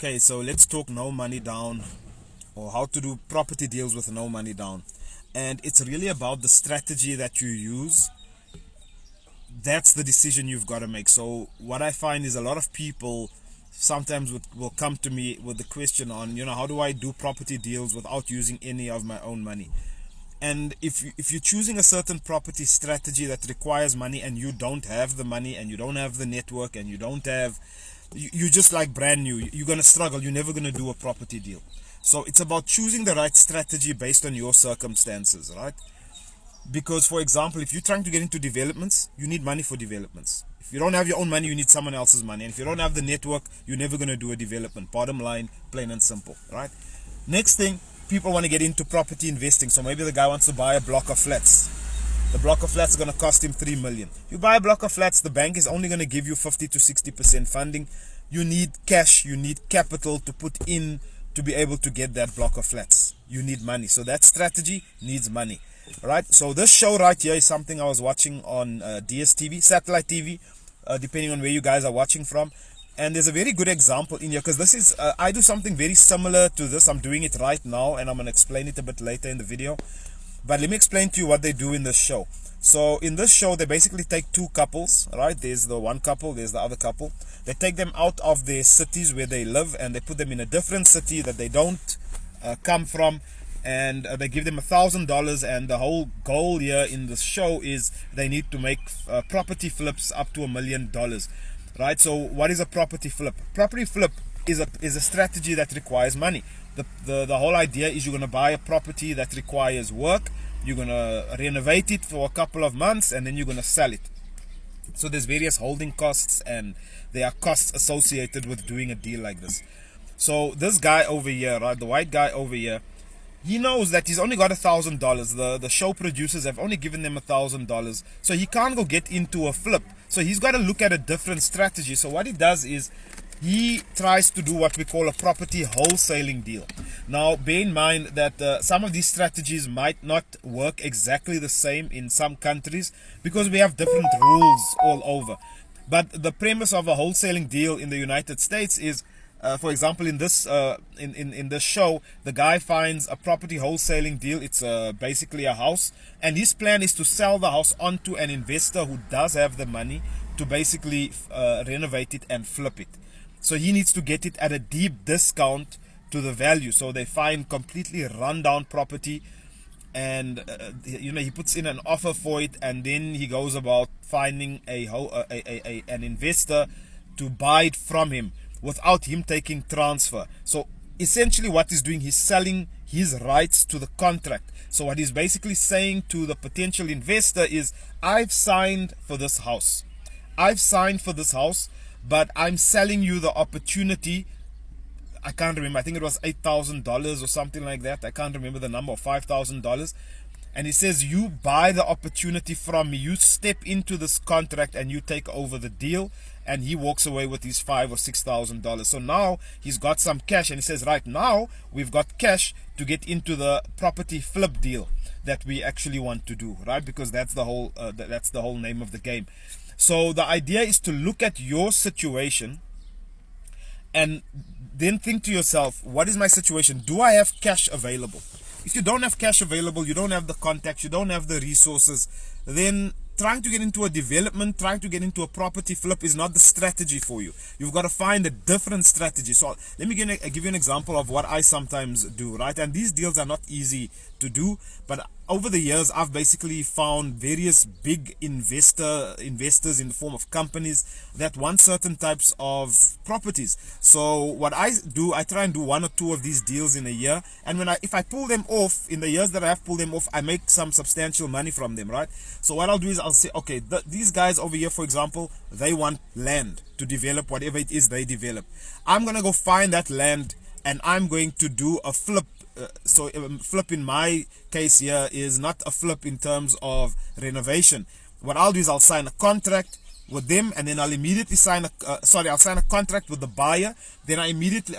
Okay, so let's talk no money down, or how to do property deals with no money down. And it's really about the strategy that you use. That's the decision you've got to make. So what I find is a lot of people sometimes will come to me with the question on, how do I do property deals without using any of my own money? And if you're choosing a certain property strategy that requires money, and you don't have the money, and you don't have the network, and you're just like brand new, you're going to struggle. You're never going to do a property deal. So it's about choosing the right strategy based on your circumstances, right? Because, for example, if you're trying to get into developments, you need money for developments. If you don't have your own money, you need someone else's money. And if you don't have the network, you're never going to do a development. Bottom line, plain and simple, right? Next thing, people want to get into property investing. So maybe the guy wants to buy a block of flats. The block of flats is going to cost him 3 million. You buy a block of flats, the bank is only going to give you 50 to 60% funding. You need cash, you need capital to put in to be able to get that block of flats. You need money. So that strategy needs money. Right? So this show right here is something I was watching on DSTV, satellite TV, depending on where you guys are watching from. And there's a very good example in here, because this is, I do something very similar to this. I'm doing it right now, and I'm going to explain it a bit later in the video. But let me explain to you what they do in this show. So in this show, they basically take two couples, right? There's the one couple, there's the other couple. They take them out of their cities where they live, and they put them in a different city that they don't come from. And they give them $1,000, and the whole goal here in the show is they need to make property flips up to $1 million, right? So what is a property flip? Property flip is a strategy that requires money. The whole idea is you're going to buy a property that requires work. You're going to renovate it for a couple of months, and then you're going to sell it. So there's various holding costs, and there are costs associated with doing a deal like this. So this guy over here, right, the white guy over here, he knows that he's only got $1,000. The show producers have only given them $1,000, so he can't go get into a flip. So he's got to look at a different strategy. So what he does is he tries to do what we call a property wholesaling deal. Now, bear in mind that some of these strategies might not work exactly the same in some countries, because we have different rules all over. But the premise of a wholesaling deal in the United States is, for example, in this in this show, the guy finds a property wholesaling deal. It's basically a house, and his plan is to sell the house onto an investor who does have the money to basically renovate it and flip it. So he needs to get it at a deep discount to the value. So they find completely rundown property, and he puts in an offer for it, and then he goes about finding an investor to buy it from him without him taking transfer. So essentially what he's doing, he's selling his rights to the contract. So what he's basically saying to the potential investor is, I've signed for this house. But I'm selling you the opportunity. I can't remember. I think it was $8,000 or something like that. I can't remember the number, $5,000. And he says, you buy the opportunity from me. You step into this contract and you take over the deal. And he walks away with his $5,000 or $6,000. So now he's got some cash, and he says, right now we've got cash to get into the property flip deal that we actually want to do, right? Because that's the whole name of the game. So the idea is to look at your situation and then think to yourself, what is my situation? Do I have cash available? If you don't have cash available, you don't have the contacts, you don't have the resources, then trying to get into a development, trying to get into a property flip is not the strategy for you. You've got to find a different strategy. So let me give you an example of what I sometimes do, right? And these deals are not easy to do, but over the years, I've basically found various big investors in the form of companies that want certain types of properties. So what I do, I try and do one or two of these deals in a year. And if I pull them off, in the years that I have pulled them off, I make some substantial money from them, right? So what I'll do is I'll say, okay, these guys over here, for example, they want land to develop whatever it is they develop. I'm going to go find that land, and I'm going to do a flip. So flip in my case here is not a flip in terms of renovation. What I'll do is I'll sign a contract with them, and then I'll immediately I'll sign a contract with the buyer. Then I immediately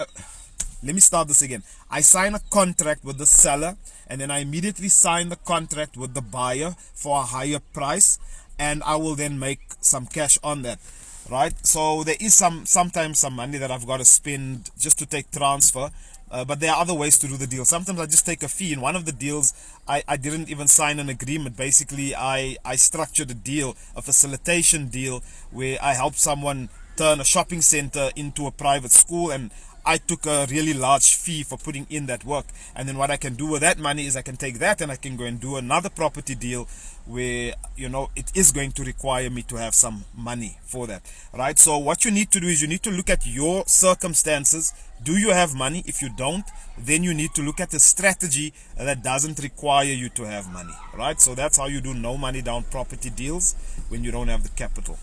let me start this again. I sign a contract with the seller, and then I immediately sign the contract with the buyer for a higher price, and I will then make some cash on that. right? So there is sometimes some money that I've got to spend just to take transfer. But there are other ways to do the deal. Sometimes I just take a fee. In one of the deals, I didn't even sign an agreement. Basically, I structured a deal, a facilitation deal, where I helped someone turn a shopping center into a private school, and I took a really large fee for putting in that work. And then what I can do with that money is I can take that and I can go and do another property deal where, it is going to require me to have some money for that, right? So what you need to do is you need to look at your circumstances. Do you have money? If you don't, then you need to look at a strategy that doesn't require you to have money, right? So that's how you do no money down property deals when you don't have the capital.